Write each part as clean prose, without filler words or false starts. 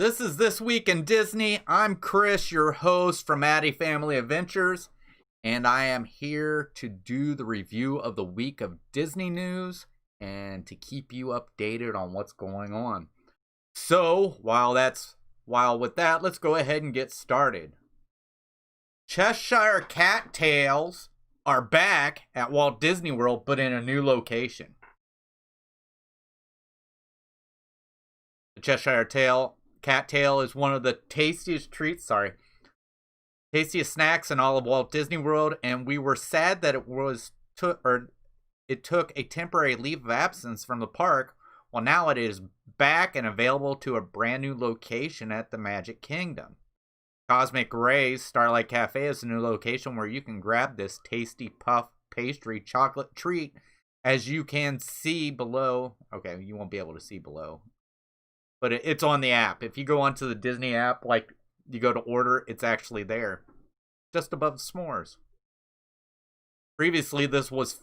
This is This Week in Disney. I'm Chris, your host from Addy Family Adventures, and I am here to do the review of the week of Disney news and to keep you updated on what's going on. So, while with that, let's go ahead and get started. Cheshire Cat Tails are back at Walt Disney World, but in a new location. The Cheshire Cat Tail is one of the tastiest snacks in all of Walt Disney World, and we were sad that it took a temporary leave of absence from the park. Well, now it is back and available to a brand new location at the Magic Kingdom. Cosmic Rays Starlight Cafe is a new location where you can grab this tasty puff pastry chocolate treat, as you can see below. Okay, you won't be able to see below, but it's on the app. If you go onto the Disney app, like you go to order, it's actually there, just above the s'mores. Previously, this was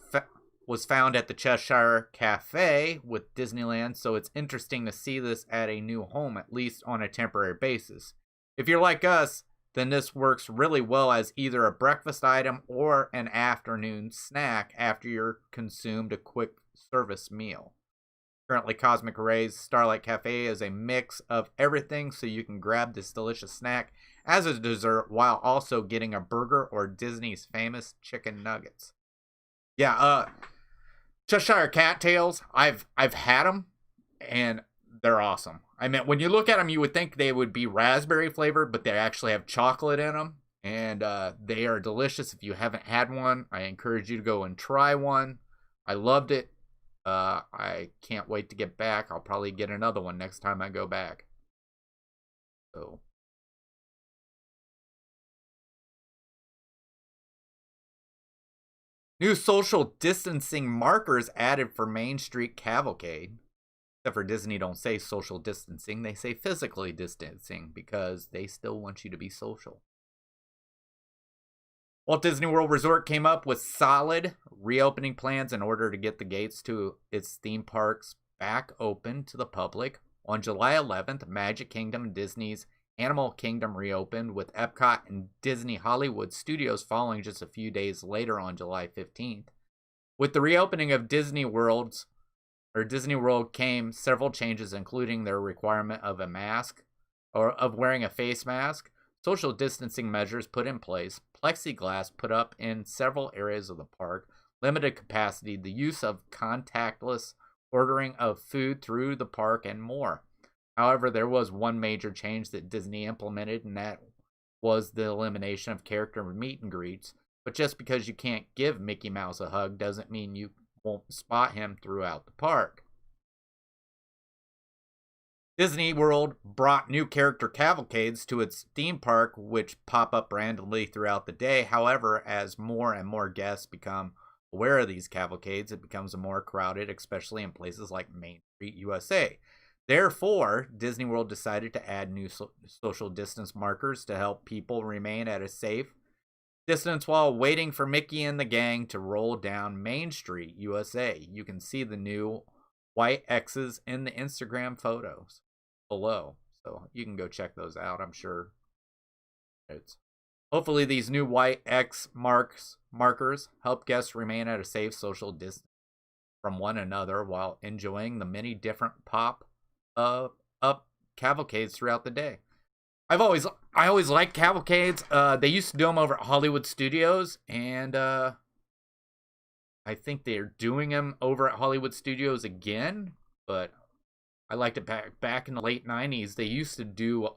found at the Cheshire Cafe with Disneyland, so it's interesting to see this at a new home, at least on a temporary basis. If you're like us, then this works really well as either a breakfast item or an afternoon snack after you've consumed a quick service meal. Currently, Cosmic Rays Starlight Cafe is a mix of everything, so you can grab this delicious snack as a dessert while also getting a burger or Disney's famous chicken nuggets. Cheshire Cat Tails, I've had them, and they're awesome. I mean, when you look at them, you would think they would be raspberry flavored, but they actually have chocolate in them, and they are delicious. If you haven't had one, I encourage you to go and try one. I loved it. I can't wait to get back. I'll probably get another one next time I go back. So, new social distancing markers added for Main Street Cavalcade. Except for Disney don't say social distancing, they say physically distancing because they still want you to be social. Walt Disney World Resort came up with solid reopening plans in order to get the gates to its theme parks back open to the public. On July 11th, Magic Kingdom and Disney's Animal Kingdom reopened, with Epcot and Disney Hollywood Studios following just a few days later on July 15th. With the reopening of Disney World came several changes, including their requirement of a mask or of wearing a face mask, social distancing measures put in place, plexiglass put up in several areas of the park, limited capacity, the use of contactless ordering of food through the park, and more. However, there was one major change that Disney implemented, and that was the elimination of character meet and greets. But just because you can't give Mickey Mouse a hug doesn't mean you won't spot him throughout the park. Disney World brought new character cavalcades to its theme park, which pop up randomly throughout the day. However, as more and more guests become aware of these cavalcades, it becomes more crowded, especially in places like Main Street, USA. Therefore, Disney World decided to add new social distance markers to help people remain at a safe distance while waiting for Mickey and the gang to roll down Main Street, USA. You can see the new white X's in the Instagram photos below, so you can go check those out. I'm sure hopefully these new white X markers help guests remain at a safe social distance from one another while enjoying the many different up cavalcades throughout the day. I always liked cavalcades. They used to do them over at Hollywood Studios, and I think they're doing them over at Hollywood Studios again, but I liked it back in the late 90s. They used to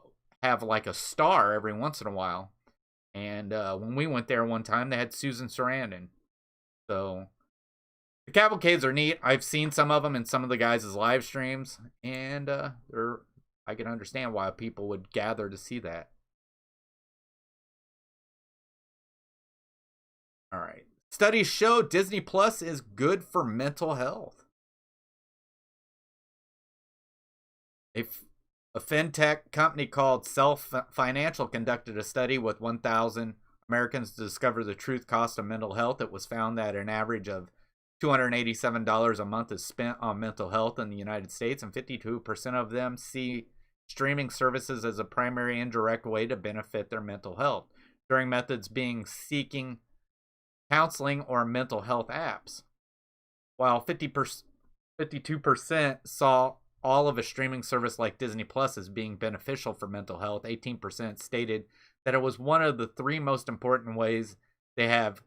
have like a star every once in a while, and when we went there one time, they had Susan Sarandon. So the cavalcades are neat. I've seen some of them in some of the guys' live streams, and I can understand why people would gather to see that. All right. Studies show Disney Plus is good for mental health. A fintech company called Self Financial conducted a study with 1,000 Americans to discover the true cost of mental health. It was found that an average of $287 a month is spent on mental health in the United States, and 52% of them see streaming services as a primary indirect way to benefit their mental health, during methods being seeking counseling or mental health apps. While 52% saw all of a streaming service like Disney Plus as being beneficial for mental health, 18% stated that it was one of the three most important ways they have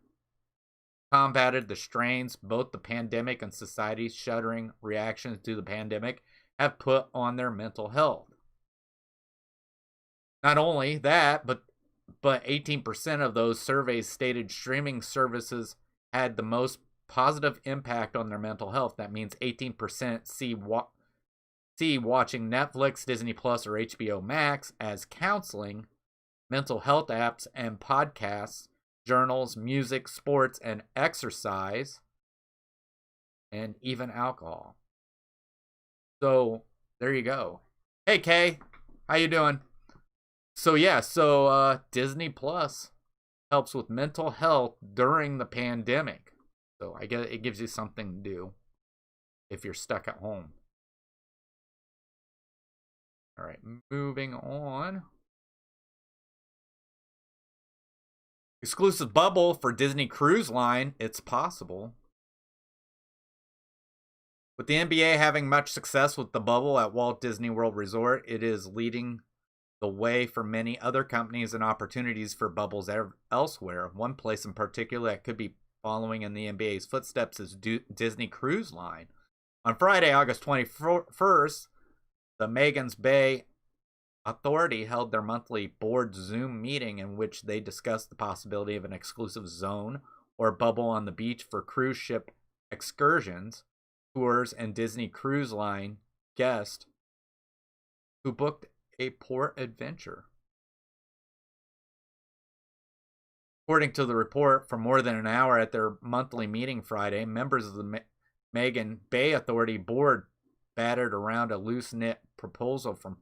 combated the strains both the pandemic and society's shuddering reactions to the pandemic have put on their mental health. Not only that, but 18% of those surveys stated streaming services had the most positive impact on their mental health. That means 18% see watching Netflix, Disney Plus, or HBO Max as counseling, mental health apps and podcasts, journals, music, sports, and exercise, and even alcohol. So there you go. Hey Kay, how you doing? So yeah, Disney Plus helps with mental health during the pandemic. So I guess it gives you something to do if you're stuck at home. All right, moving on. Exclusive bubble for Disney Cruise Line. It's possible. With the NBA having much success with the bubble at Walt Disney World Resort, it is leading the way for many other companies and opportunities for bubbles elsewhere. One place in particular that could be following in the NBA's footsteps is Disney Cruise Line. On Friday, August 21st, the Magens Bay Authority held their monthly board Zoom meeting in which they discussed the possibility of an exclusive zone or bubble on the beach for cruise ship excursions, tours, and Disney Cruise Line guests who booked a port adventure. According to the report, for more than an hour at their monthly meeting Friday, members of the Magen Bay Authority board battered around a loose-knit proposal from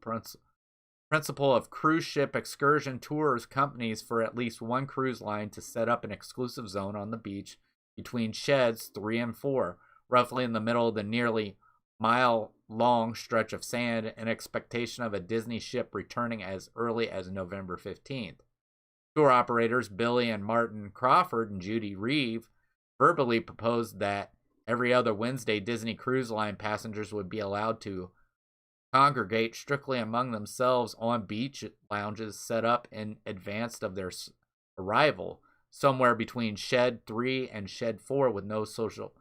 principal of cruise ship excursion tours companies for at least one cruise line to set up an exclusive zone on the beach between sheds 3 and 4, roughly in the middle of the nearly mile-long stretch of sand, in expectation of a Disney ship returning as early as November 15th. Tour operators Billy and Martin Crawford and Judy Reeve verbally proposed that every other Wednesday Disney Cruise Line passengers would be allowed to congregate strictly among themselves on beach lounges set up in advance of their arrival, somewhere between Shed 3 and Shed 4 with no social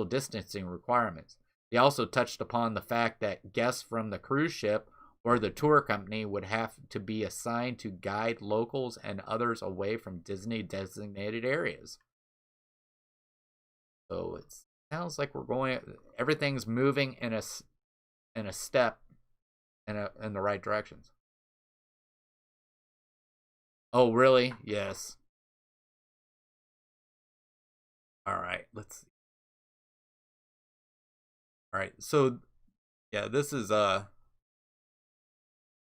distancing requirements. They also touched upon the fact that guests from the cruise ship or the tour company would have to be assigned to guide locals and others away from Disney designated areas. So it sounds like everything's moving in a step in the right directions. Oh, really? Yes. All right, let's see. All right, so yeah, this is go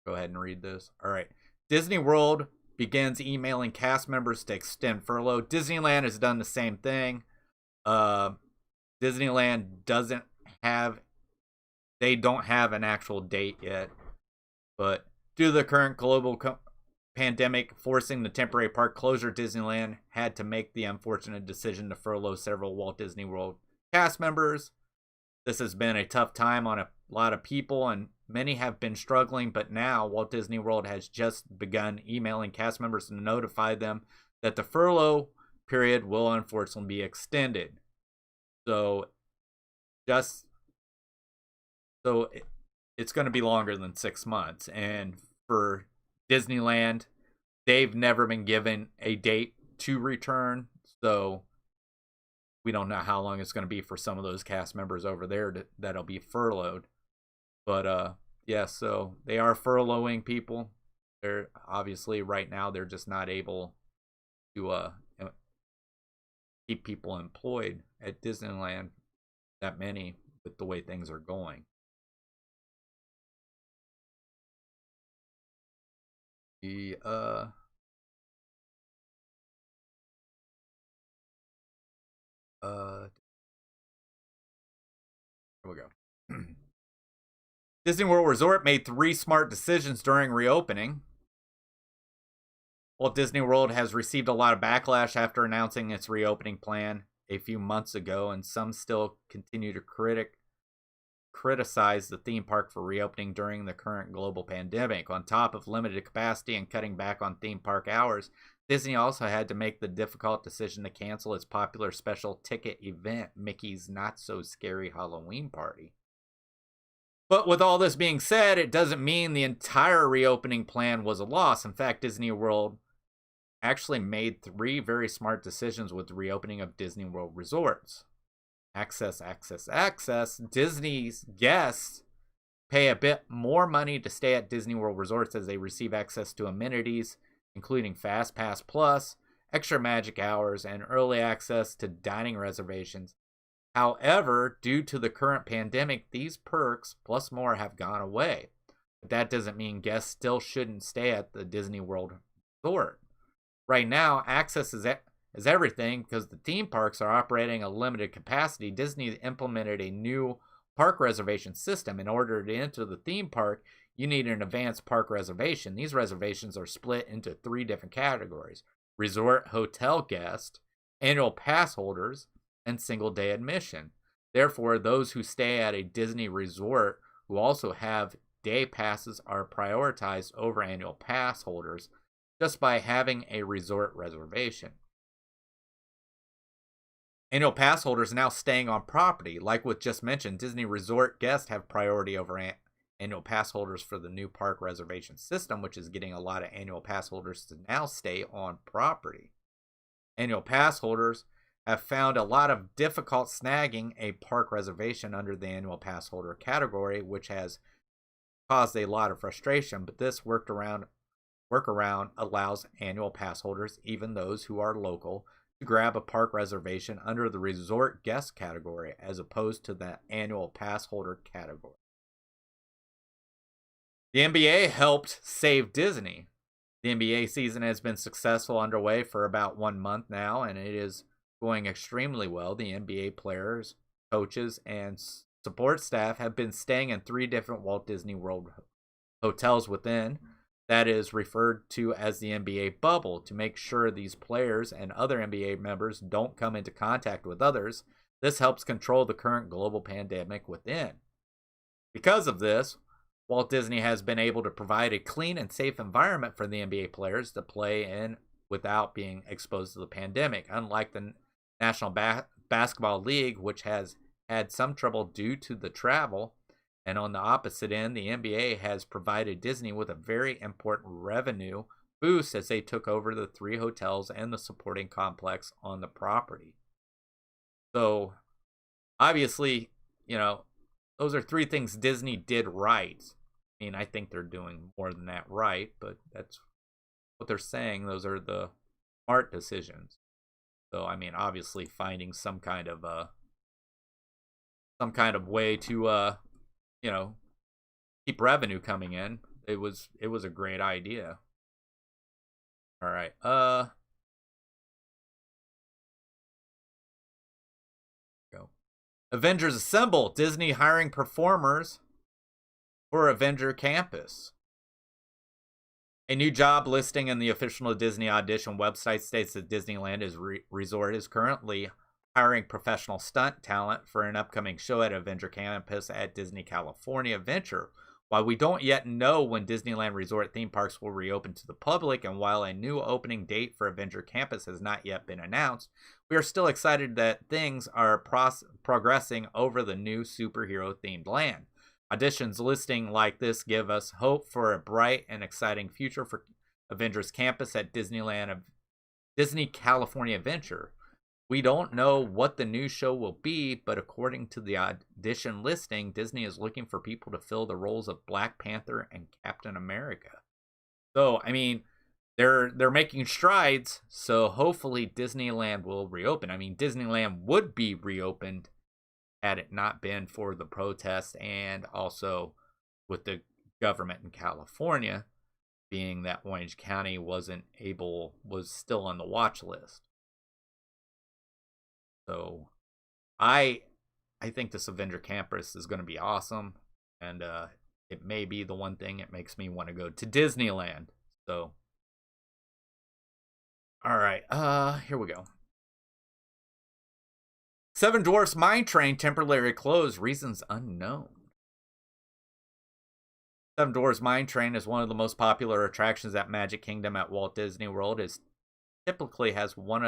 ahead and read this. All right. Disney World begins emailing cast members to extend furlough. Disneyland has done the same thing. Disneyland don't have an actual date yet, but due to the current global pandemic forcing the temporary park closure, Disneyland had to make the unfortunate decision to furlough several Walt Disney World cast members. This has been a tough time on a lot of people, and many have been struggling, but now Walt Disney World has just begun emailing cast members to notify them that the furlough period will unfortunately be extended. So it's going to be longer than 6 months. And for Disneyland, they've never been given a date to return. So we don't know how long it's going to be for some of those cast members over there that'll be furloughed. But yeah, so they are furloughing people. They're obviously right now they're just not able to keep people employed at Disneyland, that many, with the way things are going. The here we go. Disney World Resort made 3 smart decisions during reopening. Walt Disney World has received a lot of backlash after announcing its reopening plan a few months ago, and some still continue to criticize the theme park for reopening during the current global pandemic. On top of limited capacity and cutting back on theme park hours, Disney also had to make the difficult decision to cancel its popular special ticket event, Mickey's Not So Scary Halloween Party. But with all this being said, it doesn't mean the entire reopening plan was a loss. In fact, Disney World actually made 3 very smart decisions with the reopening of Disney World resorts. Access. Disney's guests pay a bit more money to stay at Disney World resorts as they receive access to amenities, including Fast Pass Plus, extra magic hours, and early access to dining reservations. However, due to the current pandemic, these perks, plus more, have gone away. But that doesn't mean guests still shouldn't stay at the Disney World resort. Right now, access is everything because the theme parks are operating a limited capacity. Disney implemented a new park reservation system. In order to enter the theme park, you need an advanced park reservation. These reservations are split into 3 different categories: resort hotel guest, annual pass holders, and single-day admission. Therefore, those who stay at a Disney resort who also have day passes are prioritized over annual pass holders just by having a resort reservation. Annual pass holders now staying on property. Like with just mentioned, Disney resort guests have priority over annual pass holders for the new park reservation system, which is getting a lot of annual pass holders to now stay on property. Annual pass holders have found a lot of difficult snagging a park reservation under the annual pass holder category, which has caused a lot of frustration, but this workaround allows annual pass holders, even those who are local, to grab a park reservation under the resort guest category as opposed to the annual pass holder category. The NBA helped save Disney. The NBA season has been successful underway for about 1 month now, and it is going extremely well. The NBA players, coaches, and support staff have been staying in 3 different Walt Disney World hotels within that is referred to as the NBA bubble to make sure these players and other NBA members don't come into contact with others. This helps control the current global pandemic within. Because of this, Walt Disney has been able to provide a clean and safe environment for the NBA players to play in without being exposed to the pandemic, unlike the National Basketball League, which has had some trouble due to the travel. And on the opposite end, the NBA has provided Disney with a very important revenue boost as they took over the 3 hotels and the supporting complex on the property. So, obviously, those are 3 things Disney did right. I mean, I think they're doing more than that right, but that's what they're saying. Those are the smart decisions. So, I mean, obviously finding some kind of way to keep revenue coming in. It was a great idea. All right. Go. Avengers Assemble. Disney hiring performers for Avenger Campus. A new job listing in the official Disney Audition website states that Disneyland Resort is currently hiring professional stunt talent for an upcoming show at Avenger Campus at Disney California Adventure. While we don't yet know when Disneyland Resort theme parks will reopen to the public, and while a new opening date for Avenger Campus has not yet been announced, we are still excited that things are progressing over the new superhero-themed land. Auditions listing like this give us hope for a bright and exciting future for Avengers Campus at Disney California Adventure. We don't know what the new show will be, but according to the audition listing, Disney is looking for people to fill the roles of Black Panther and Captain America. So, I mean, they're making strides, so hopefully Disneyland will reopen. I mean, Disneyland would be reopened had it not been for the protests and also with the government in California, being that Orange County was still on the watch list. So I think this Avenger Campus is going to be awesome, and it may be the one thing that makes me want to go to Disneyland. So, all right, here we go. Seven Dwarfs Mine Train temporarily closed, reasons unknown. Seven Dwarfs Mine Train is one of the most popular attractions at Magic Kingdom at Walt Disney World. It typically has one,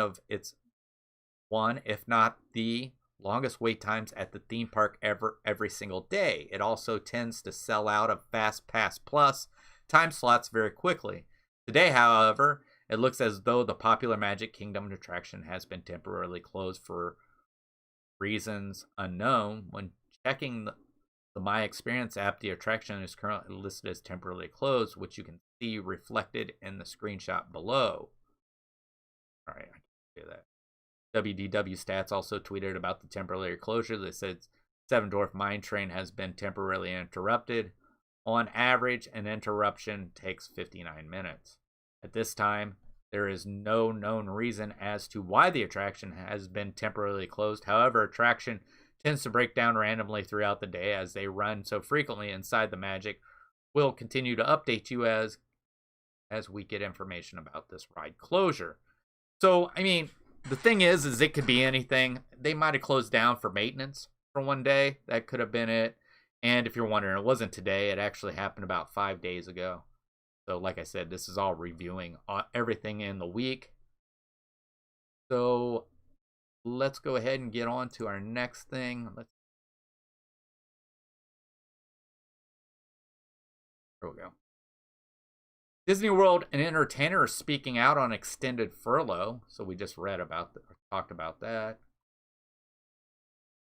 if not the longest wait times at the theme park every single day. It also tends to sell out of Fast Pass Plus time slots very quickly. Today, however, it looks as though the popular Magic Kingdom attraction has been temporarily closed for reasons unknown. When checking the My Experience app, the attraction is currently listed as temporarily closed, which you can see reflected in the screenshot below. All right, I can do that. WDW Stats also tweeted about the temporary closure. They said Seven Dwarf Mine Train has been temporarily interrupted. On average, an interruption takes 59 minutes. At this time, there is no known reason as to why the attraction has been temporarily closed. However, attraction tends to break down randomly throughout the day as they run so frequently inside the Magic. We'll continue to update you as we get information about this ride closure. So, I mean, the thing is it could be anything. They might have closed down for maintenance for one day. That could have been it. And if you're wondering, it wasn't today. It actually happened about 5 days ago. So, like I said, this is all reviewing everything in the week. So, let's go ahead and get on to our next thing. Here we go. Disney World and entertainers speaking out on extended furlough. So we just talked about that.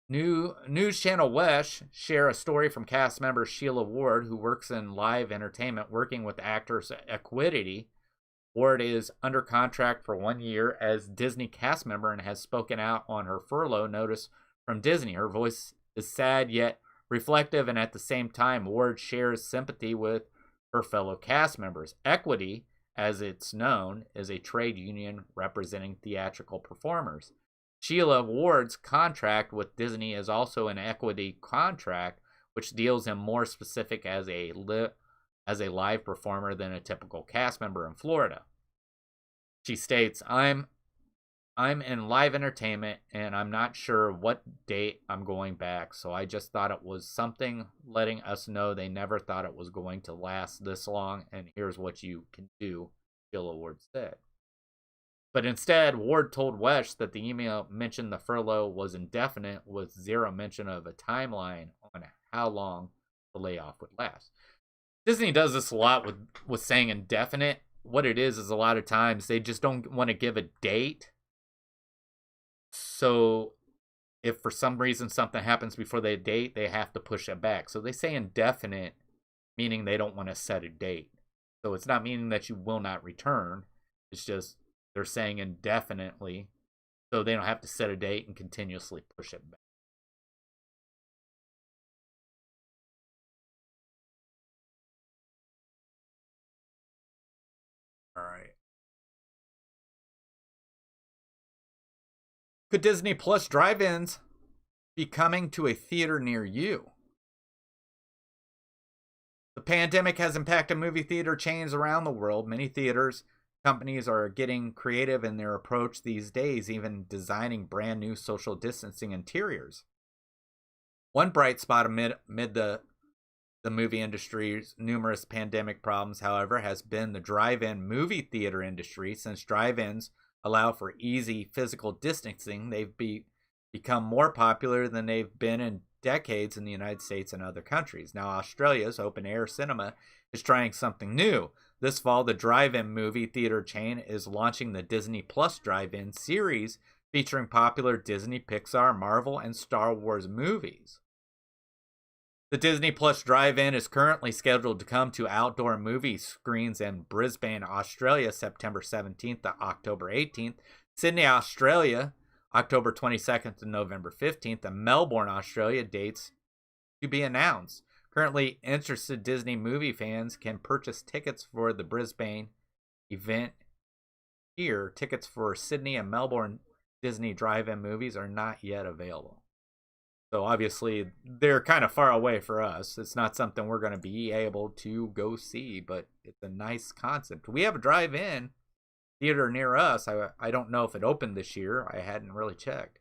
News Channel West share a story from cast member Sheila Ward, who works in live entertainment, working with Actors Equity. Ward is under contract for 1 year as Disney cast member and has spoken out on her furlough notice from Disney. Her voice is sad yet reflective, and at the same time, Ward shares sympathy with her fellow cast members. Equity, as it's known, is a trade union representing theatrical performers. Sheila Ward's contract with Disney is also an equity contract, which deals him more specific as a live performer than a typical cast member in Florida. She states, I'm in live entertainment, and I'm not sure what date I'm going back, so I just thought it was something letting us know they never thought it was going to last this long, and here's what you can do, Sheila Ward said. But instead, Ward told West that the email mentioned the furlough was indefinite, with zero mention of a timeline on how long the layoff would last. Disney does this a lot with saying indefinite. What it is a lot of times they just don't want to give a date. So if for some reason something happens before the date, they have to push it back. So they say indefinite, meaning they don't want to set a date. So it's not meaning that you will not return. It's just they're saying indefinitely, so they don't have to set a date and continuously push it back. All right. Could Disney Plus drive-ins be coming to a theater near you? The pandemic has impacted movie theater chains around the world. Many theaters companies are getting creative in their approach these days, even designing brand new social distancing interiors. One bright spot amid the movie industry's numerous pandemic problems, however, has been the drive-in movie theater industry. Since drive-ins allow for easy physical distancing, they've become more popular than they've been in decades in the United States and other countries. Now, Australia's open-air cinema is trying something new. This fall, the drive-in movie theater chain is launching the Disney Plus drive-in series featuring popular Disney, Pixar, Marvel, and Star Wars movies. The Disney Plus drive-in is currently scheduled to come to outdoor movie screens in Brisbane, Australia, September 17th to October 18th, Sydney, Australia, October 22nd to November 15th, and Melbourne, Australia, dates to be announced. Currently interested Disney movie fans can purchase tickets for the Brisbane event here. Tickets for Sydney and Melbourne Disney drive-in movies are not yet available. So obviously they're kind of far away for us. It's not something we're going to be able to go see, but it's a nice concept. We have a drive-in theater near us. I don't know if it opened this year. I hadn't really checked.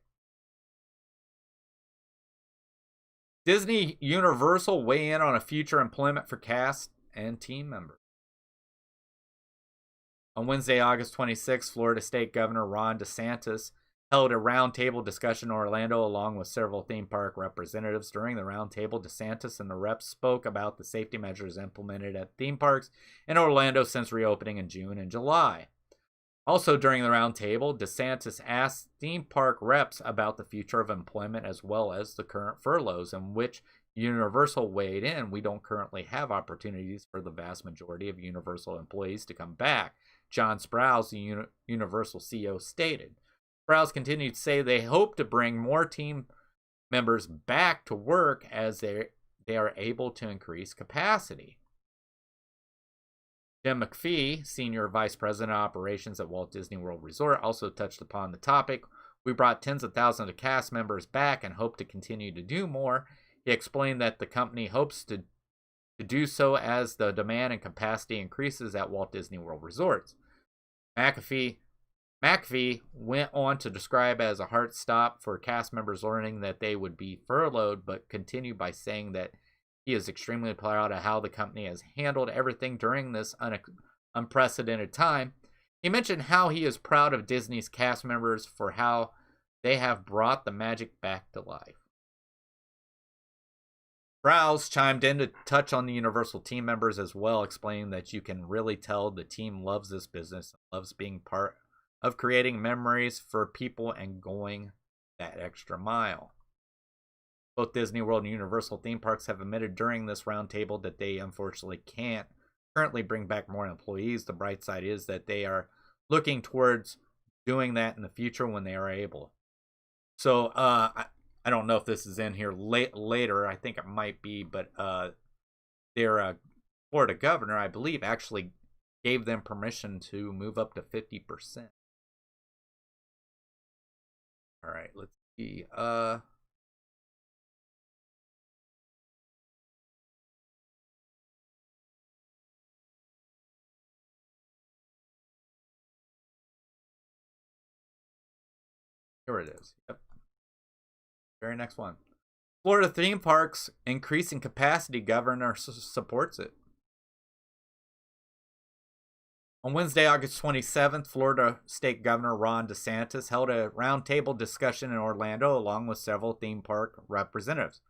Disney Universal weigh in on a future employment for cast and team members. On Wednesday, August 26th, Florida State Governor Ron DeSantis held a roundtable discussion in Orlando along with several theme park representatives. During the roundtable, DeSantis and the reps spoke about the safety measures implemented at theme parks in Orlando since reopening in June and July. Also during the roundtable, DeSantis asked theme park reps about the future of employment as well as the current furloughs, in which Universal weighed in. We don't currently have opportunities for the vast majority of Universal employees to come back, John Sprouse, the Universal CEO, stated. Sprouse continued to say they hope to bring more team members back to work as they are able to increase capacity. Jim McPhee, Senior Vice President of Operations at Walt Disney World Resort, also touched upon the topic. We brought tens of thousands of cast members back and hope to continue to do more. He explained that the company hopes to do so as the demand and capacity increases at Walt Disney World Resorts. McAfee went on to describe as a hard stop for cast members learning that they would be furloughed, but continued by saying that he is extremely proud of how the company has handled everything during this unprecedented time. He mentioned how he is proud of Disney's cast members for how they have brought the magic back to life. Sprouse chimed in to touch on the Universal team members as well, explaining that you can really tell the team loves this business, loves being part of creating memories for people and going that extra mile. Both Disney World and Universal theme parks have admitted during this roundtable that they unfortunately can't currently bring back more employees. The bright side is that they are looking towards doing that in the future when they are able. So I don't know if this is in here later. I think it might be, but their Florida governor, I believe, actually gave them permission to move up to 50%. All right, let's see. Here it is. Yep. Very next one. Florida theme parks increasing capacity. Governor supports it. On Wednesday, August 27th, Florida State Governor Ron DeSantis held a roundtable discussion in Orlando along with several theme park representatives.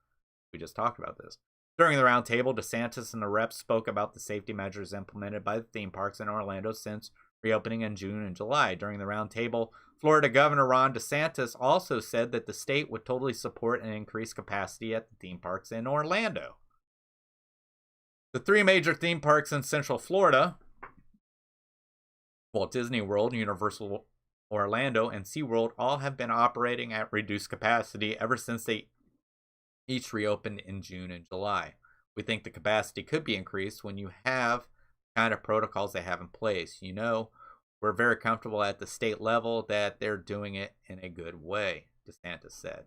We just talked about this. During the roundtable, DeSantis and the reps spoke about the safety measures implemented by the theme parks in Orlando since reopening in June and July. During the roundtable, Florida Governor Ron DeSantis also said that the state would totally support an increased capacity at the theme parks in Orlando. The three major theme parks in Central Florida, Walt Disney World, Universal Orlando, and SeaWorld, all have been operating at reduced capacity ever since they each reopened in June and July. We think the capacity could be increased when you have the kind of protocols they have in place. You know, we're very comfortable at the state level that they're doing it in a good way, DeSantis said.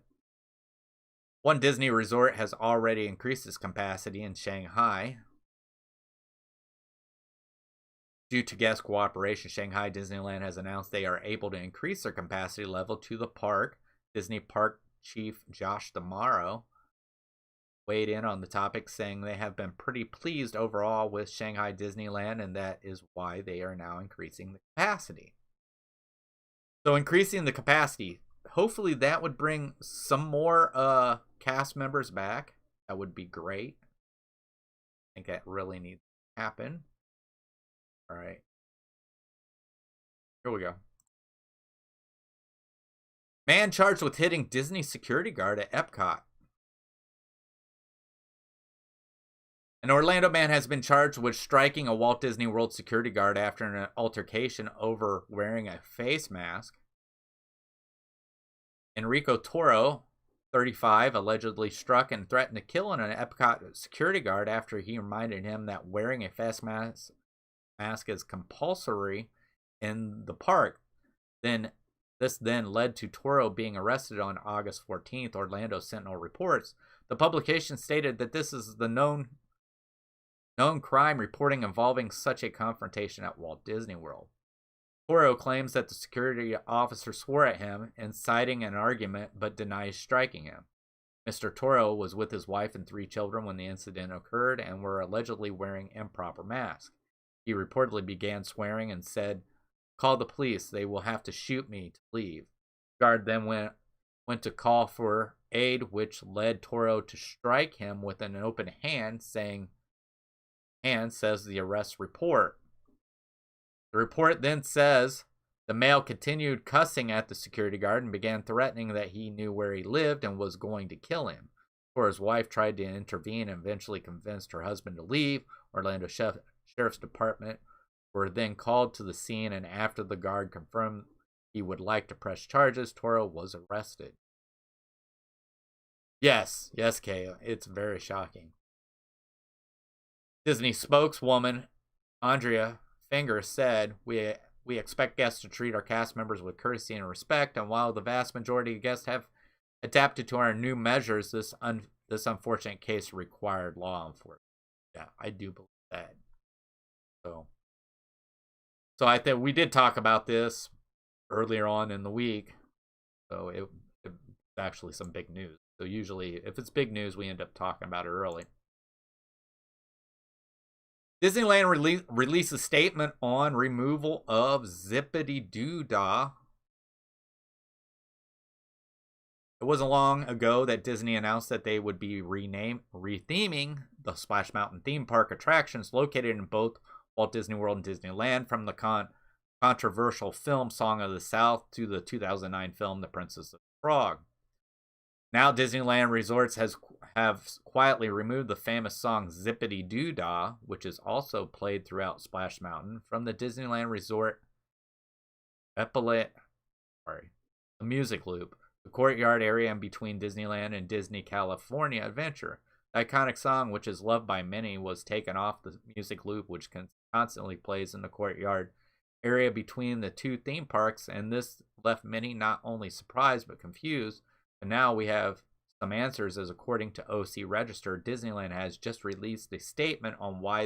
One Disney resort has already increased its capacity in Shanghai. Due to guest cooperation, Shanghai Disneyland has announced they are able to increase their capacity level to the park. Disney Park Chief Josh D'Amaro weighed in on the topic, saying they have been pretty pleased overall with Shanghai Disneyland, and that is why they are now increasing the capacity. So increasing the capacity, hopefully that would bring some more cast members back. That would be great. I think that really needs to happen. All right. Here we go. Man charged with hitting Disney security guard at Epcot. An Orlando man has been charged with striking a Walt Disney World security guard after an altercation over wearing a face mask. Enrico Toro, 35, allegedly struck and threatened to kill an Epcot security guard after he reminded him that wearing a face mask is compulsory in the park. Then This then led to Toro being arrested on August 14th, Orlando Sentinel reports. The publication stated that this is the known crime reporting involving such a confrontation at Walt Disney World. Toro claims that the security officer swore at him, inciting an argument, but denies striking him. Mr. Toro was with his wife and 3 children when the incident occurred and were allegedly wearing improper masks. He reportedly began swearing and said, "Call the police, they will have to shoot me to leave." The guard then went to call for aid, which led Toro to strike him with an open hand, says the arrest report. The report then says the male continued cussing at the security guard and began threatening that he knew where he lived and was going to kill him. Toro's wife tried to intervene and eventually convinced her husband to leave. Orlando Sheriff's Department were then called to the scene, and after the guard confirmed he would like to press charges, Toro was arrested. Yes, Kay, it's very shocking. Disney spokeswoman Andrea Finger said, we expect guests to treat our cast members with courtesy and respect, and while the vast majority of guests have adapted to our new measures, this unfortunate case required law enforcement. Yeah, I do believe that. So I think we did talk about this earlier on in the week, so it's actually some big news. So usually, if it's big news, we end up talking about it early. Disneyland released a statement on removal of Zippity-Doo-Dah. It wasn't long ago that Disney announced that they would be retheming the Splash Mountain theme park attractions located in both Walt Disney World and Disneyland, from the controversial film Song of the South to the 2009 film The Princess and the Frog. Now Disneyland Resorts have quietly removed the famous song Zippity-Doo-Dah, which is also played throughout Splash Mountain, from the Disneyland Resort the music loop, the courtyard area in between Disneyland and Disney California Adventure. The iconic song, which is loved by many, was taken off the music loop, which constantly plays in the courtyard area between the 2 theme parks, and this left many not only surprised but confused. And now we have some answers, as according to OC Register, Disneyland has just released a statement on why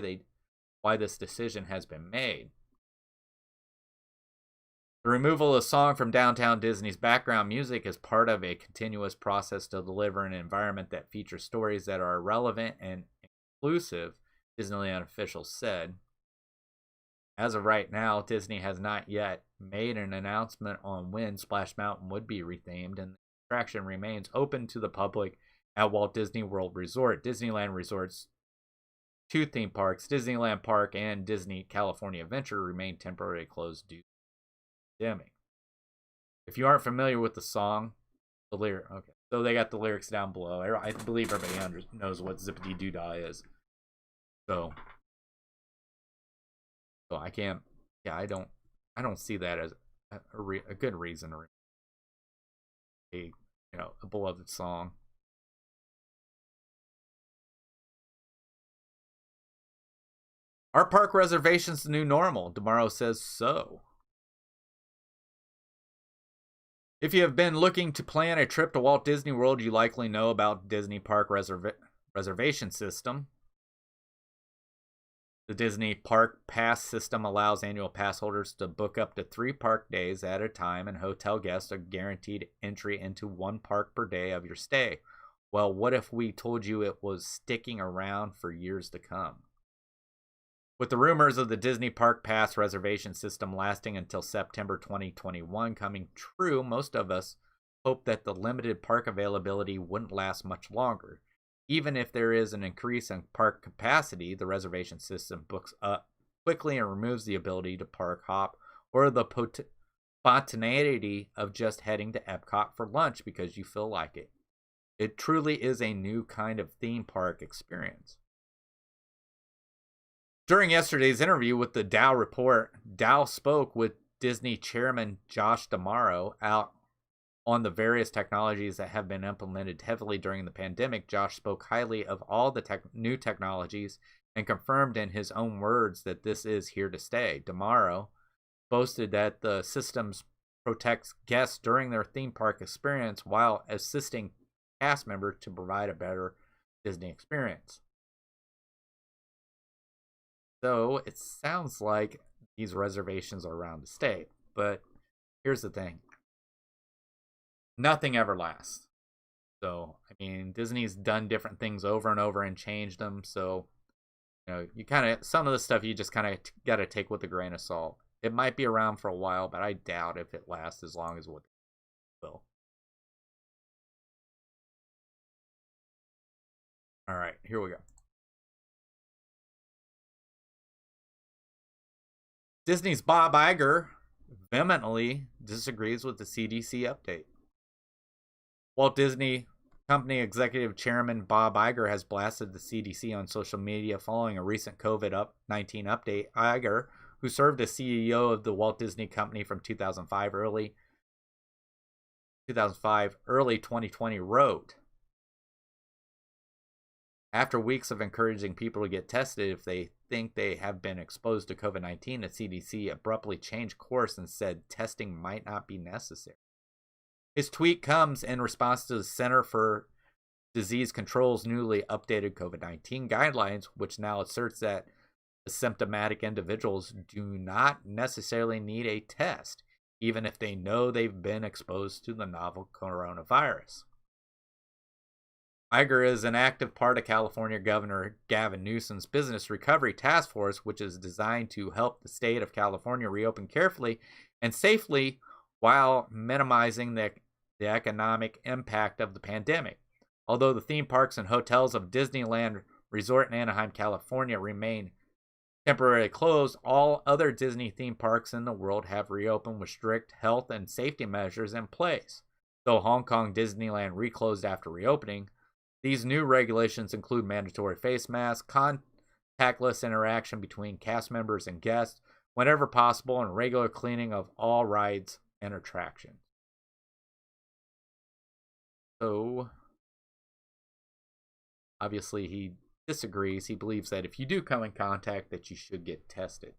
this decision has been made. The removal of the song from Downtown Disney's background music is part of a continuous process to deliver an environment that features stories that are relevant and inclusive, Disneyland officials said. As of right now, Disney has not yet made an announcement on when Splash Mountain would be rethemed, and the attraction remains open to the public at Walt Disney World Resort. Disneyland Resort's 2 theme parks, Disneyland Park and Disney California Adventure, remain temporarily closed due to the pandemic. If you aren't familiar with the song, the lyric, okay, so they got the lyrics down below. I believe everybody knows what Zippity-Doo-Dah is. So I can't. Yeah, I don't see that as a good reason to a beloved song. Are park reservations the new normal? Tomorrow says so. If you have been looking to plan a trip to Walt Disney World, you likely know about Disney Park reservation system. The Disney Park Pass system allows annual pass holders to book up to 3 park days at a time, and hotel guests are guaranteed entry into 1 park per day of your stay. Well, what if we told you it was sticking around for years to come? With the rumors of the Disney Park Pass reservation system lasting until September 2021 coming true, most of us hope that the limited park availability wouldn't last much longer. Even if there is an increase in park capacity, the reservation system books up quickly and removes the ability to park hop or the spontaneity of just heading to Epcot for lunch because you feel like it. It truly is a new kind of theme park experience. During yesterday's interview with the Dow Report, Dow spoke with Disney chairman Josh D'Amaro out on the various technologies that have been implemented heavily during the pandemic. Josh spoke highly of all the new technologies and confirmed in his own words that this is here to stay. D'Amaro boasted that the systems protects guests during their theme park experience while assisting cast members to provide a better Disney experience. So it sounds like these reservations are around to stay. But here's the thing. Nothing ever lasts. So, I mean, Disney's done different things over and over and changed them. So, you kind of, some of the stuff you just kind of got to take with a grain of salt. It might be around for a while, but I doubt if it lasts as long as what it will. All right, here we go. Disney's Bob Iger vehemently disagrees with the CDC update. Walt Disney Company Executive Chairman Bob Iger has blasted the CDC on social media following a recent COVID-19 update. Iger, who served as CEO of the Walt Disney Company from 2005 early 2020, wrote, "After weeks of encouraging people to get tested if they think they have been exposed to COVID-19, the CDC abruptly changed course and said testing might not be necessary." His tweet comes in response to the Center for Disease Control's newly updated COVID-19 guidelines, which now asserts that asymptomatic individuals do not necessarily need a test, even if they know they've been exposed to the novel coronavirus. Iger is an active part of California Governor Gavin Newsom's Business Recovery Task Force, which is designed to help the state of California reopen carefully and safely while minimizing the economic impact of the pandemic. Although the theme parks and hotels of Disneyland Resort in Anaheim, California remain temporarily closed, all other Disney theme parks in the world have reopened with strict health and safety measures in place. Though Hong Kong Disneyland reclosed after reopening, these new regulations include mandatory face masks, contactless interaction between cast members and guests whenever possible, and regular cleaning of all rides and attractions. So, obviously, he disagrees. He believes that if you do come in contact, that you should get tested.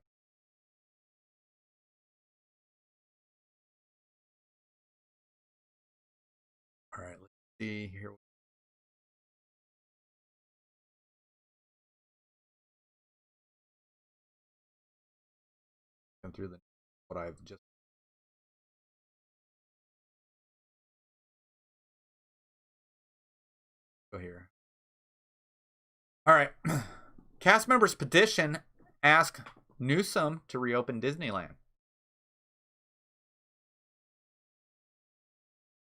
All right, let's see here. Go through what I've just. Go here. All right. Cast members petition ask Newsom to reopen Disneyland.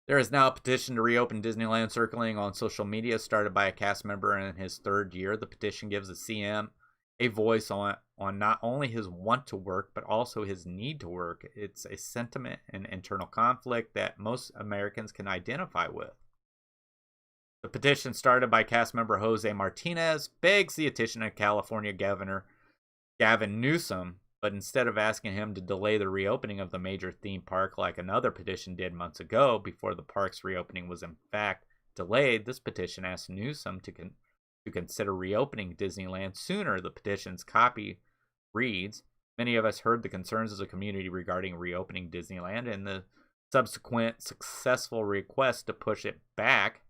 There is now a petition to reopen Disneyland circling on social media, started by a cast member in his third year. The petition gives the CM a voice on not only his want to work, but also his need to work. It's a sentiment and internal conflict that most Americans can identify with. The petition, started by cast member Jose Martinez, begs the attention of California Governor Gavin Newsom, but instead of asking him to delay the reopening of the major theme park like another petition did months ago before the park's reopening was in fact delayed, this petition asks Newsom to consider reopening Disneyland sooner. The petition's copy reads, "Many of us heard the concerns of the community regarding reopening Disneyland and the subsequent successful request to push it back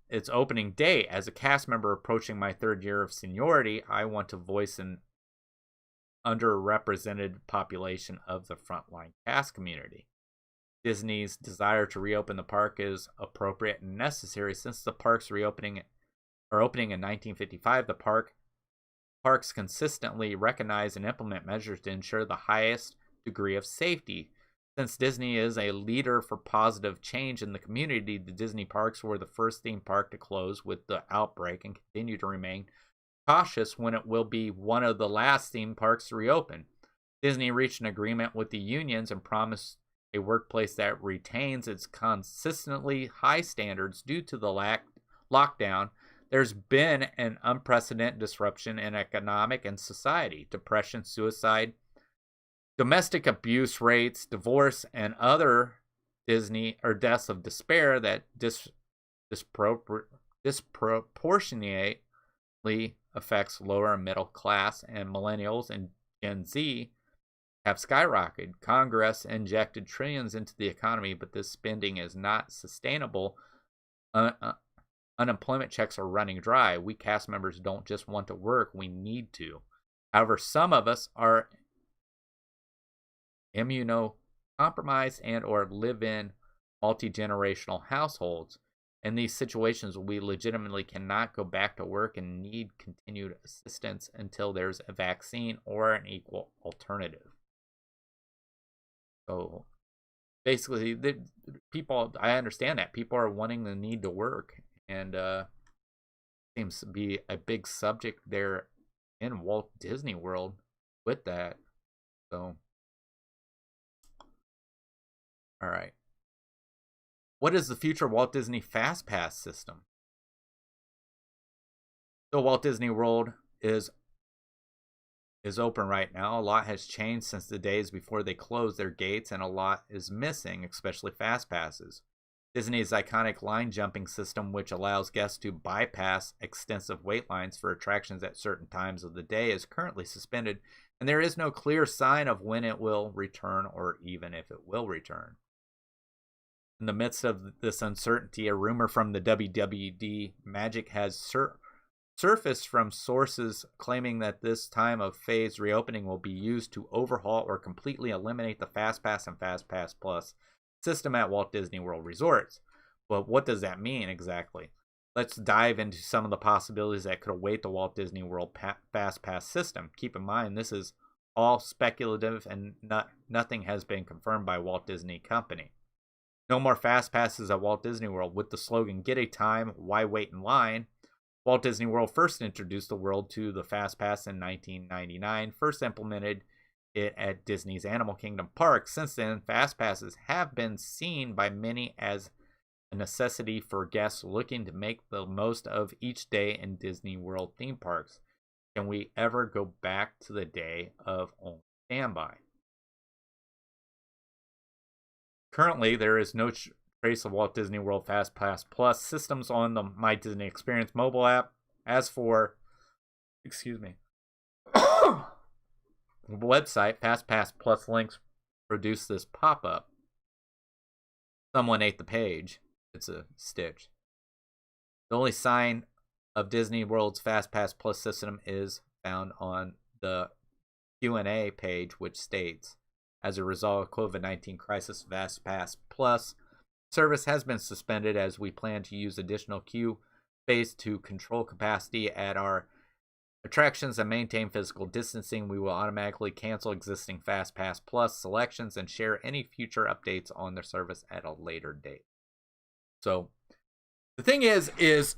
its opening date. As a cast member approaching my third year of seniority, I want to voice an underrepresented population of the frontline cast community. Disney's desire to reopen the park is appropriate and necessary since the park's opening in 1955. The parks consistently recognize and implement measures to ensure the highest degree of safety. Since Disney is a leader for positive change in the community, the Disney parks were the first theme park to close with the outbreak and continue to remain cautious when it will be one of the last theme parks to reopen. Disney reached an agreement with the unions and promised a workplace that retains its consistently high standards. Due to the lockdown, there's been an unprecedented disruption in economic and society. Depression, suicide, domestic abuse rates, divorce, and other deaths of despair that disproportionately affects lower middle class and millennials and Gen Z have skyrocketed. Congress injected trillions into the economy, but this spending is not sustainable. Unemployment checks are running dry. We cast members don't just want to work, we need to. However, some of us are immunocompromised and or live in multi-generational households. In these situations, we legitimately cannot go back to work and need continued assistance until there's a vaccine or an equal alternative. So basically, people, I understand that. People are wanting the need to work. And seems to be a big subject there in Walt Disney World with that. So, all right. What is the future Walt Disney Fast Pass system? So Walt Disney World is open right now. A lot has changed since the days before they closed their gates, and a lot is missing, especially Fast Passes. Disney's iconic line jumping system, which allows guests to bypass extensive wait lines for attractions at certain times of the day, is currently suspended, and there is no clear sign of when it will return or even if it will return. In the midst of this uncertainty, a rumor from the WWD Magic has surfaced from sources claiming that this time of phased reopening will be used to overhaul or completely eliminate the Fast Pass and Fast Pass Plus system at Walt Disney World resorts. But what does that mean exactly? Let's dive into some of the possibilities that could await the Walt Disney World Fast Pass system. Keep in mind, this is all speculative and nothing has been confirmed by Walt Disney Company. No more Fast Passes at Walt Disney World. With the slogan, "Get a time, why wait in line?" Walt Disney World first introduced the world to the Fast Pass in 1999, first implemented it at Disney's Animal Kingdom Park. Since then, Fast Passes have been seen by many as a necessity for guests looking to make the most of each day in Disney World theme parks. Can we ever go back to the day of only standby? Currently, there is no trace of Walt Disney World Fast Pass Plus systems on the My Disney Experience mobile app. As for, the website, FastPass Plus links produce this pop-up. Someone ate the page. It's a stitch. The only sign of Disney World's FastPass Plus system is found on the Q&A page, which states, as a result of COVID-19 crisis, FastPass Plus service has been suspended as we plan to use additional queue space to control capacity at our attractions and maintain physical distancing. We will automatically cancel existing FastPass Plus selections and share any future updates on their service at a later date. So the thing is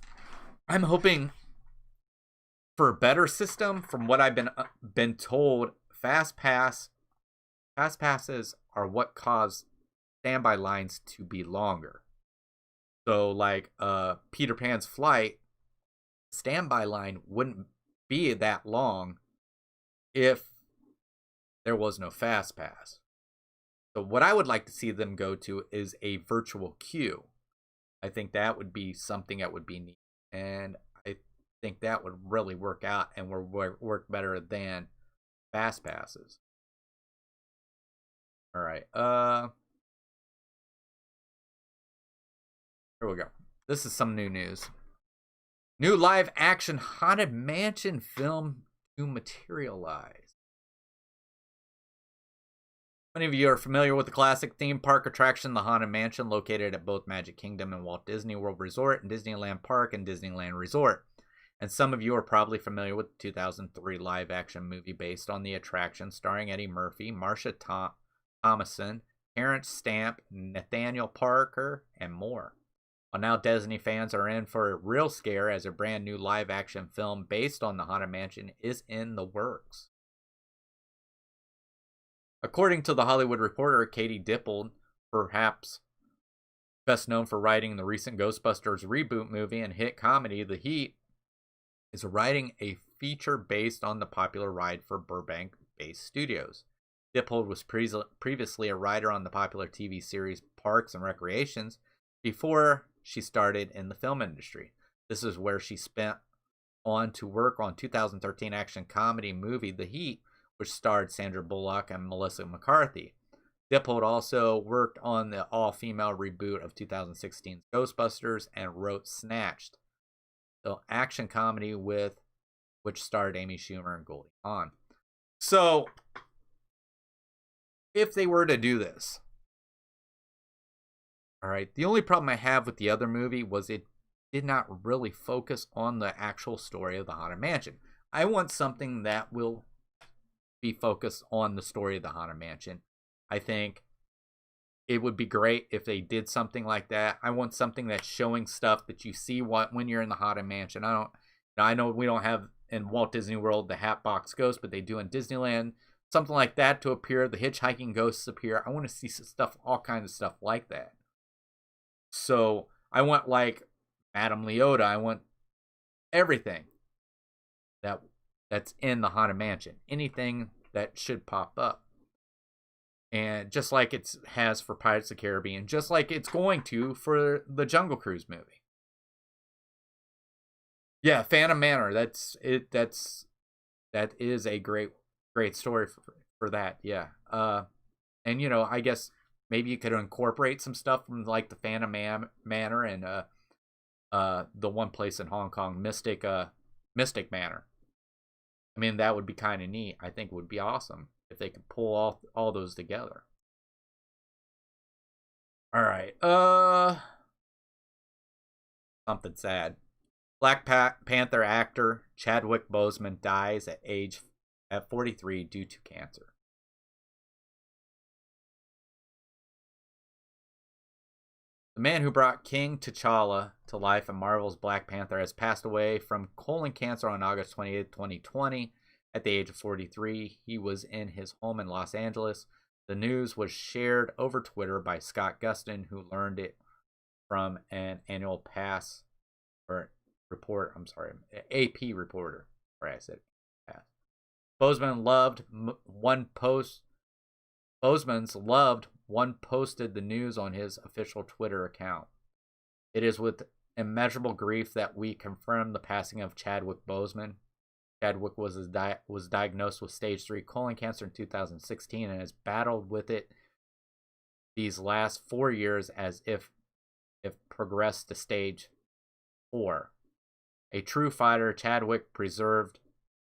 I'm hoping for a better system. From what I've been told, Fast Passes are what cause standby lines to be longer. So like Peter Pan's Flight, standby line wouldn't be that long if there was no Fast Pass. So what I would like to see them go to is a virtual queue. I think that would be something that would be neat, and I think that would really work out and would work better than Fast Passes. All right, here we go. This is some new news. New live-action Haunted Mansion film to materialize. Many of you are familiar with the classic theme park attraction, the Haunted Mansion, located at both Magic Kingdom and Walt Disney World Resort and Disneyland Park and Disneyland Resort. And some of you are probably familiar with the 2003 live-action movie based on the attraction, starring Eddie Murphy, Marsha Thomason, Terrence Stamp, Nathaniel Parker, and more. Well, now Disney fans are in for a real scare as a brand new live-action film based on the Haunted Mansion is in the works. According to The Hollywood Reporter, Katie Dippold, perhaps best known for writing the recent Ghostbusters reboot movie and hit comedy The Heat, is writing a feature based on the popular ride for Burbank-based studios. Dippold was previously a writer on the popular TV series Parks and Recreations before she started in the film industry. This is where she spent on to work on 2013 action comedy movie The Heat, which starred Sandra Bullock and Melissa McCarthy. Dippold also worked on the all-female reboot of 2016's Ghostbusters and wrote Snatched, the action comedy which starred Amy Schumer and Goldie Hawn. So, if they were to do this, all right, the only problem I have with the other movie was it did not really focus on the actual story of the Haunted Mansion. I want something that will be focused on the story of the Haunted Mansion. I think it would be great if they did something like that. I want something that's showing stuff that you see when you're in the Haunted Mansion. I know we don't have in Walt Disney World the Hatbox Ghost, but they do in Disneyland. Something like that to appear. The hitchhiking ghosts appear. I want to see stuff, all kinds of stuff like that. So I want like Madame Leota. I want everything that's in the Haunted Mansion. Anything that should pop up. And just like it has for Pirates of the Caribbean, just like it's going to for the Jungle Cruise movie. Yeah, Phantom Manor. That is a great story for that. Yeah. And I guess maybe you could incorporate some stuff from like the Phantom Manor and the one place in Hong Kong, Mystic Manor. I mean, that would be kind of neat. I think it would be awesome if they could pull all those together. All right. Something sad. Black Panther actor Chadwick Boseman dies at 43 due to cancer. The man who brought King T'Challa to life in Marvel's Black Panther has passed away from colon cancer on August 28, 2020. At the age of 43, he was in his home in Los Angeles. The news was shared over Twitter by Scott Gustin, who learned it from an annual pass or report. I'm sorry, AP reporter. Or I said pass. Boseman's loved one posted the news on his official Twitter account. It is with immeasurable grief that we confirm the passing of Chadwick Boseman. Chadwick was diagnosed with stage 3 colon cancer in 2016 and has battled with it these last 4 years as if progressed to stage 4. A true fighter, Chadwick persevered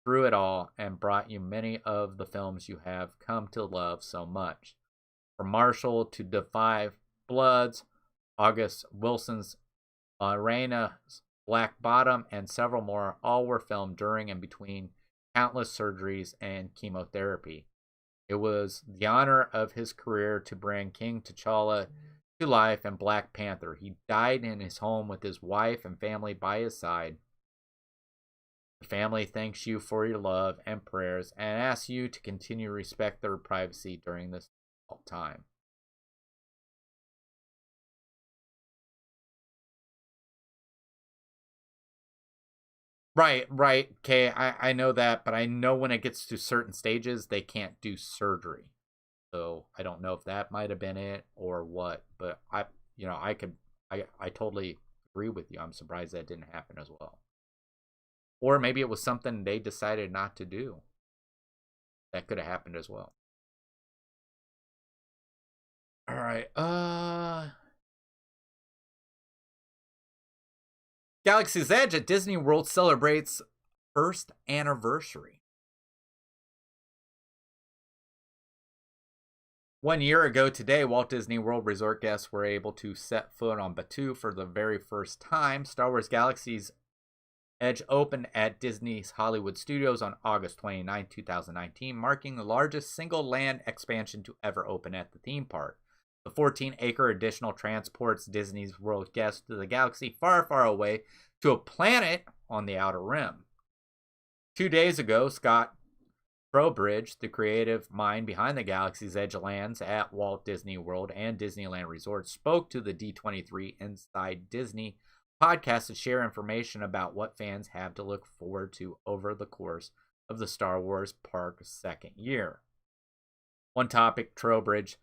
through it all and brought you many of the films you have come to love so much. From Marshall to Defy Bloods, August Wilson's Arena's Black Bottom, and several more, all were filmed during and between countless surgeries and chemotherapy. It was the honor of his career to bring King T'Challa to life in Black Panther. He died in his home with his wife and family by his side. The family thanks you for your love and prayers and asks you to continue to respect their privacy during this time. Right. Okay, I know that, but I know when it gets to certain stages, they can't do surgery. So I don't know if that might have been it or what, but I totally agree with you. I'm surprised that didn't happen as well. Or maybe it was something they decided not to do. That could have happened as well. All right. Galaxy's Edge at Disney World celebrates first anniversary. 1 year ago today, Walt Disney World Resort guests were able to set foot on Batuu for the very first time. Star Wars Galaxy's Edge opened at Disney's Hollywood Studios on August 29, 2019, marking the largest single land expansion to ever open at the theme park. The 14-acre additional transports Disney's World guests to the galaxy far, far away to a planet on the outer rim. 2 days ago, Scott Trowbridge, the creative mind behind the Galaxy's Edge lands at Walt Disney World and Disneyland Resort, spoke to the D23 Inside Disney podcast to share information about what fans have to look forward to over the course of the Star Wars park's second year. One topic Trowbridge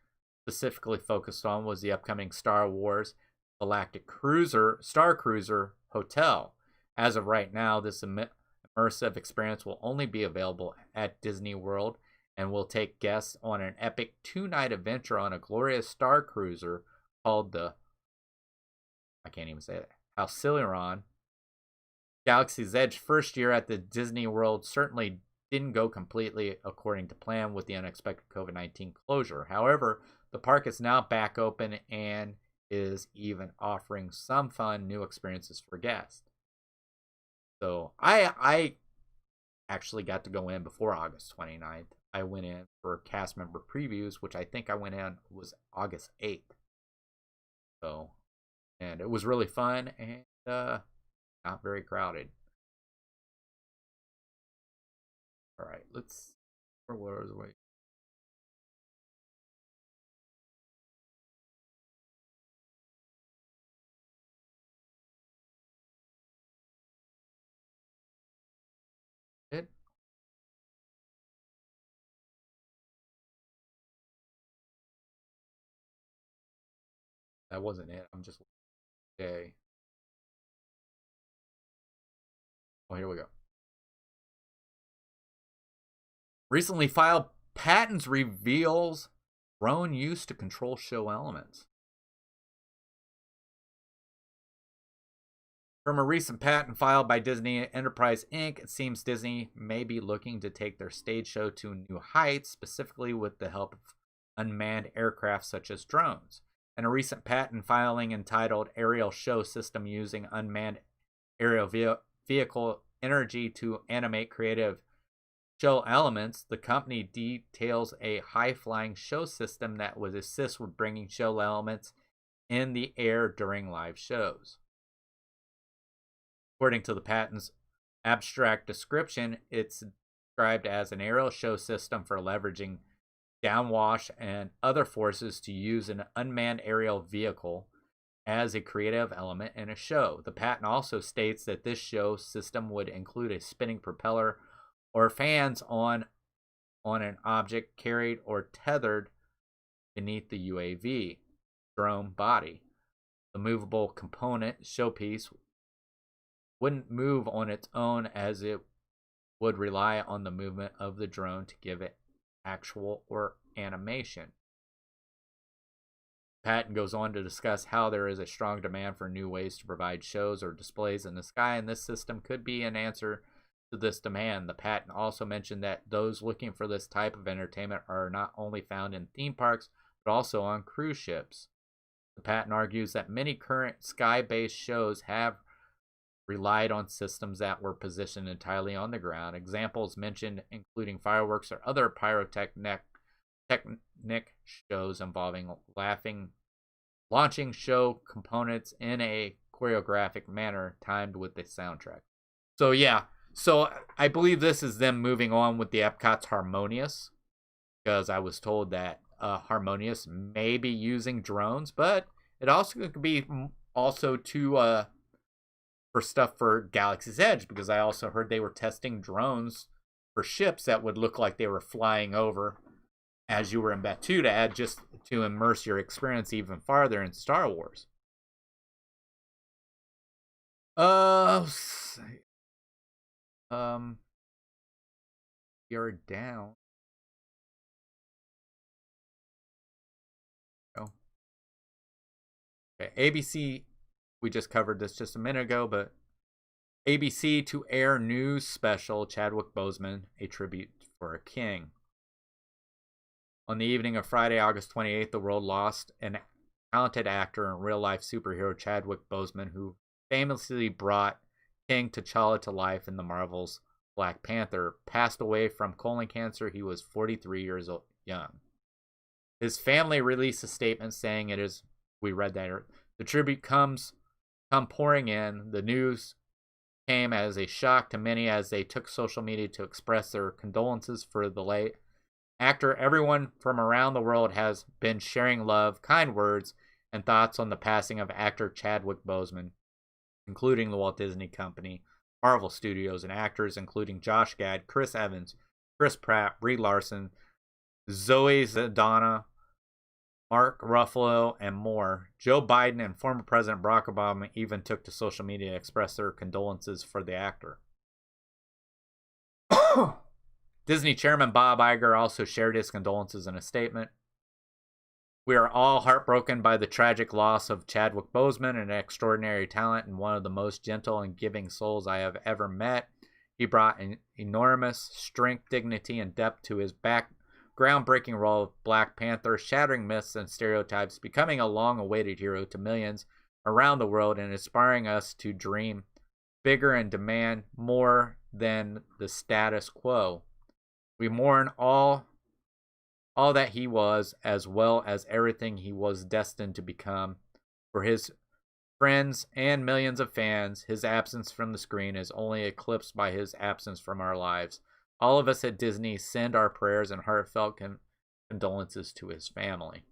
specifically focused on was the upcoming Star Wars Galactic Star Cruiser Hotel. As of right now, this immersive experience will only be available at Disney World and will take guests on an epic 2-night adventure on a glorious star cruiser called the, I can't even say it, Halcyon. Galaxy's Edge first year at the Disney World certainly didn't go completely according to plan with the unexpected COVID-19 closure. However, the park is now back open and is even offering some fun new experiences for guests. So I actually got to go in before August 29th. I went in for cast member previews, which I think I went in was August 8th. So, and it was really fun and not very crowded. All right, let's. Where was we? It. That wasn't it. I'm just. Okay. Oh, here we go. Recently filed patents reveals drone use to control show elements. From a recent patent filed by Disney Enterprise Inc., it seems Disney may be looking to take their stage show to new heights, specifically with the help of unmanned aircraft such as drones. In a recent patent filing entitled Aerial Show System Using Unmanned Aerial Vehicle Energy to Animate Creative Show Elements, the company details a high-flying show system that would assist with bringing show elements in the air during live shows. According to the patent's abstract description, it's described as an aerial show system for leveraging downwash and other forces to use an unmanned aerial vehicle as a creative element in a show. The patent also states that this show system would include a spinning propeller or fans on an object carried or tethered beneath the UAV drone body. The movable component showpiece wouldn't move on its own, as it would rely on the movement of the drone to give it actual or animation. Patent goes on to discuss how there is a strong demand for new ways to provide shows or displays in the sky, and this system could be an answer to this demand. The patent also mentioned that those looking for this type of entertainment are not only found in theme parks, but also on cruise ships. The patent argues that many current sky-based shows have relied on systems that were positioned entirely on the ground. Examples mentioned including fireworks or other pyrotechnic shows involving launching show components in a choreographic manner timed with the soundtrack. So yeah, so I believe this is them moving on with the Epcot's Harmonious, because I was told that Harmonious may be using drones, but it also could be also to for stuff for Galaxy's Edge, because I also heard they were testing drones for ships that would look like they were flying over as you were in Batuu, to add just to immerse your experience even farther in Star Wars. You're down. Oh. Okay, ABC. We just covered this just a minute ago, but ABC to air news special Chadwick Boseman, a tribute for a king. On the evening of Friday, August 28th, the world lost an talented actor and real-life superhero Chadwick Boseman, who famously brought King T'Challa to life in the Marvel's Black Panther, passed away from colon cancer. He was 43 years young. His family released a statement saying it is, we read that, the tribute come pouring in. The news came as a shock to many as they took social media to express their condolences for the late actor. Everyone from around the world has been sharing love, kind words, and thoughts on the passing of actor Chadwick Boseman, including the Walt Disney Company, Marvel Studios, and actors including Josh Gad, Chris Evans, Chris Pratt, Brie Larson, Zoe Saldana, Mark Ruffalo, and more. Joe Biden and former President Barack Obama even took to social media to express their condolences for the actor. Disney chairman Bob Iger also shared his condolences in a statement. We are all heartbroken by the tragic loss of Chadwick Boseman, an extraordinary talent and one of the most gentle and giving souls I have ever met. He brought an enormous strength, dignity, and depth to his groundbreaking role of Black Panther, shattering myths and stereotypes, becoming a long-awaited hero to millions around the world, and inspiring us to dream bigger and demand more than the status quo. We mourn all that he was, as well as everything he was destined to become. For his friends and millions of fans, his absence from the screen is only eclipsed by his absence from our lives. All of us at Disney send our prayers and heartfelt condolences to his family.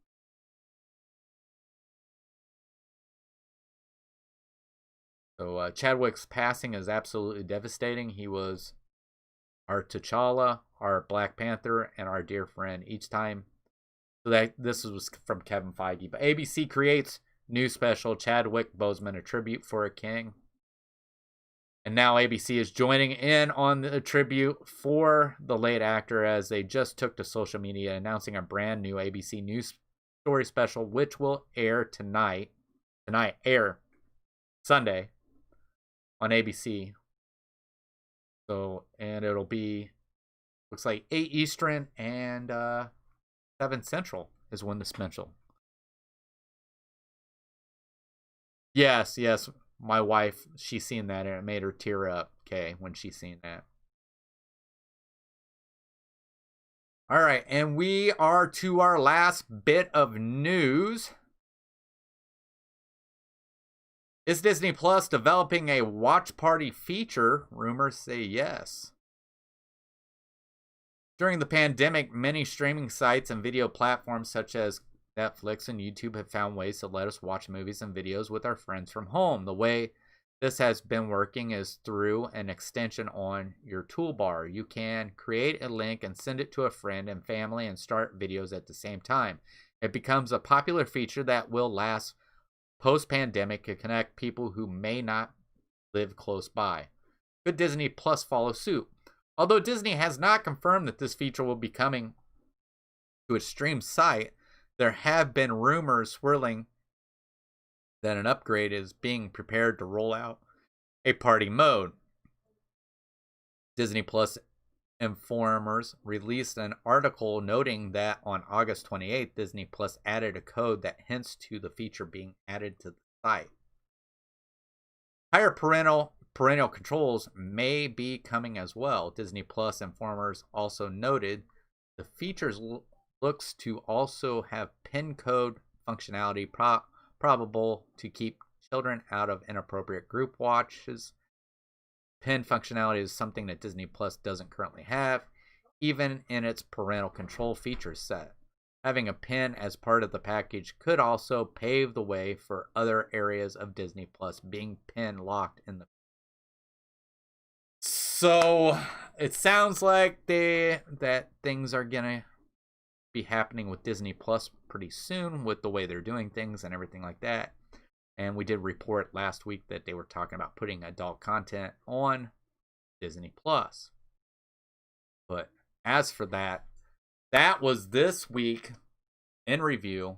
So Chadwick's passing is absolutely devastating. He was our T'Challa, our Black Panther, and our dear friend each time. So this was from Kevin Feige. But ABC creates new special, Chadwick Boseman, a tribute for a king. And now ABC is joining in on the tribute for the late actor, as they just took to social media announcing a brand new ABC News Story special, which will air tonight. Sunday on ABC. So, and it'll be, looks like 8 Eastern and 7 Central is when the special. Yes. My wife, she's seen that and it made her tear up, okay, when she's seen that. All right, and we are to our last bit of news. Is Disney Plus developing a watch party feature? Rumors say yes. During the pandemic, many streaming sites and video platforms such as Netflix and YouTube have found ways to let us watch movies and videos with our friends from home. The way this has been working is through an extension on your toolbar. You can create a link and send it to a friend and family and start videos at the same time. It becomes a popular feature that will last post-pandemic to connect people who may not live close by. Could Disney Plus follow suit? Although Disney has not confirmed that this feature will be coming to its stream site, there have been rumors swirling that an upgrade is being prepared to roll out a party mode. Disney Plus informers released an article noting that on August 28th, Disney Plus added a code that hints to the feature being added to the site. Higher parental controls may be coming as well. Disney Plus informers also noted the features looks to also have PIN code functionality, probable to keep children out of inappropriate group watches. PIN functionality is something that Disney Plus doesn't currently have, even in its parental control feature set. Having a PIN as part of the package could also pave the way for other areas of Disney Plus being PIN locked in the. So it sounds like that things are gonna be happening with Disney Plus pretty soon with the way they're doing things and everything like that. And we did report last week that they were talking about putting adult content on Disney Plus. But as for that was this week in review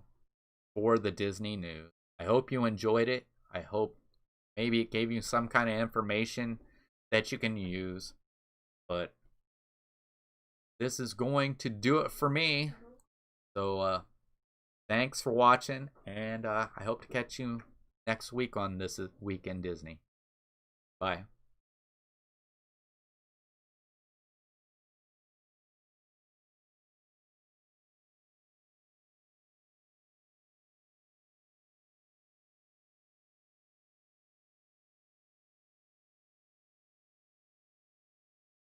for the Disney news. I hope you enjoyed it. I hope maybe it gave you some kind of information that you can use. But this is going to do it for me. So thanks for watching, and I hope to catch you next week on This Week in Disney. Bye.